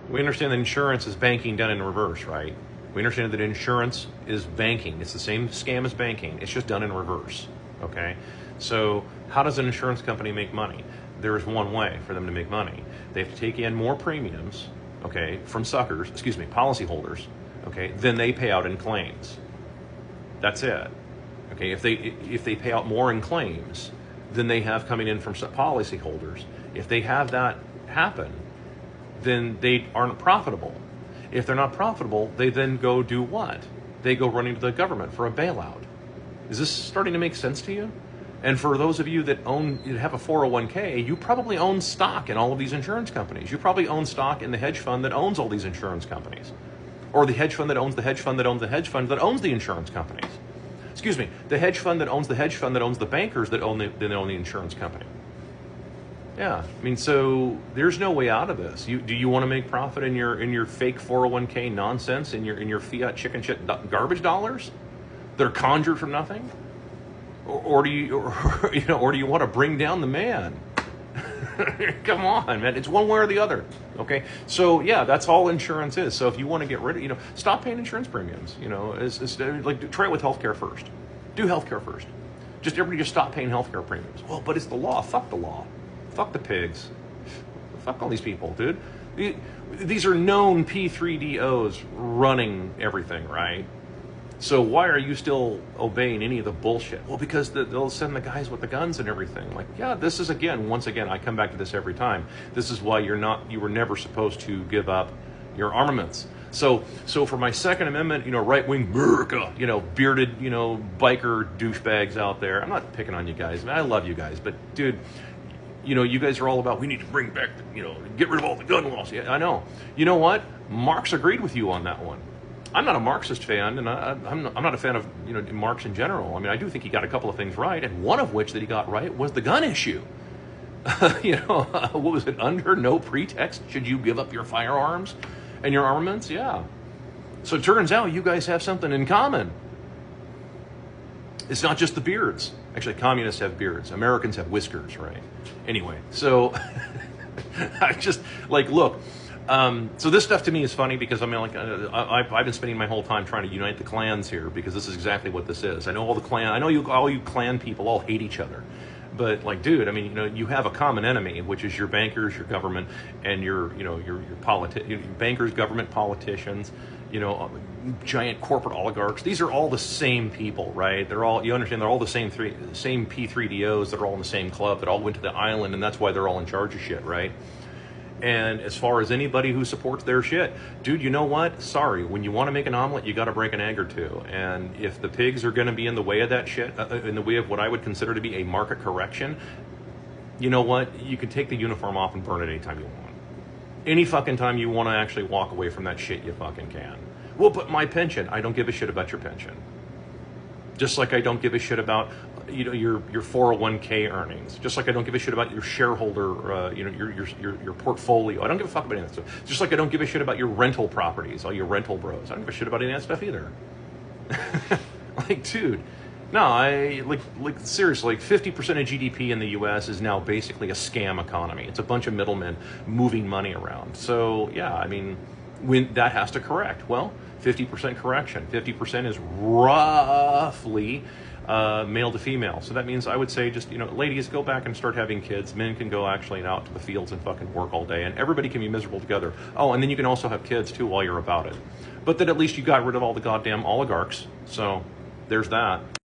We understand that insurance is banking done in reverse, right? We understand that insurance is banking. It's the same scam as banking. It's just done in reverse, okay? So how does an insurance company make money? There is one way for them to make money. They have to take in more premiums, okay, from policyholders, okay, than they pay out in claims. That's it. Okay, if they pay out more in claims than they have coming in from policyholders, if they have that happen, then they aren't profitable. If they're not profitable, they then go do what? They go running to the government for a bailout. Is this starting to make sense to you? And for those of you that have a 401k, you probably own stock in all of these insurance companies. You probably own stock in the hedge fund that owns all these insurance companies. Or the hedge fund that owns the hedge fund that owns the hedge fund that owns the insurance companies. Excuse me, the hedge fund that owns the hedge fund that owns the bankers that own the insurance company. Yeah, I mean, so there's no way out of this. Do you want to make profit in your fake 401k nonsense, in your fiat chicken shit garbage dollars that are conjured from nothing, or do you want to bring down the man? Come on, man. It's one way or the other. Okay, so yeah, that's all insurance is. So if you want to get rid of, stop paying insurance premiums. Like try it with healthcare first. Do healthcare first. Everybody stop paying healthcare premiums. Well, but it's the law. Fuck the law. Fuck the pigs. Fuck all these people, dude. These are known P3DOs running everything, right? So why are you still obeying any of the bullshit? Well, because they'll send the guys with the guns and everything. Like, yeah, this is once again, I come back to this every time. This is why you were never supposed to give up your armaments. So for my Second Amendment, right-wing America, bearded, biker douchebags out there. I'm not picking on you guys. I mean, I love you guys, but dude, you guys are all about, we need to bring back, get rid of all the gun laws. Yeah, I know. You know what? Marx agreed with you on that one. I'm not a Marxist fan, and I'm not a fan of Marx in general. I mean, I do think he got a couple of things right, and one of which that he got right was the gun issue. What was it? Under no pretext should you give up your firearms and your armaments? Yeah. So it turns out you guys have something in common. It's not just the beards. Actually, communists have beards. Americans have whiskers, right? Anyway, so I just look. So this stuff to me is funny because I've been spending my whole time trying to unite the clans here because this is exactly what this is. I know all you clan people all hate each other, but dude, I mean, you have a common enemy, which is your bankers, your government, and your bankers, government, politicians, giant corporate oligarchs. These are all the same people, right? They're all the same P3DOs that are all in the same club that all went to the island, and that's why they're all in charge of shit, right? And as far as anybody who supports their shit, dude, you know what? Sorry, when you want to make an omelet, you got to break an egg or two. And if the pigs are going to be in the way of that shit, in the way of what I would consider to be a market correction, you know what? You can take the uniform off and burn it anytime you want. Any fucking time you want to actually walk away from that shit, you fucking can. Well, but my pension, I don't give a shit about your pension. Just like I don't give a shit about your 401k earnings. Just like I don't give a shit about your shareholder, your portfolio. I don't give a fuck about any of that stuff. Just like I don't give a shit about your rental properties, all your rental bros. I don't give a shit about any of that stuff either. Dude, no, seriously, 50% of GDP in the U.S. is now basically a scam economy. It's a bunch of middlemen moving money around. So yeah, I mean, when that has to correct. Well, 50% correction. 50% is roughly male to female. So that means I would say just, ladies, go back and start having kids. Men can go actually out to the fields and fucking work all day, and everybody can be miserable together. Oh, and then you can also have kids too while you're about it. But then at least you got rid of all the goddamn oligarchs. So there's that.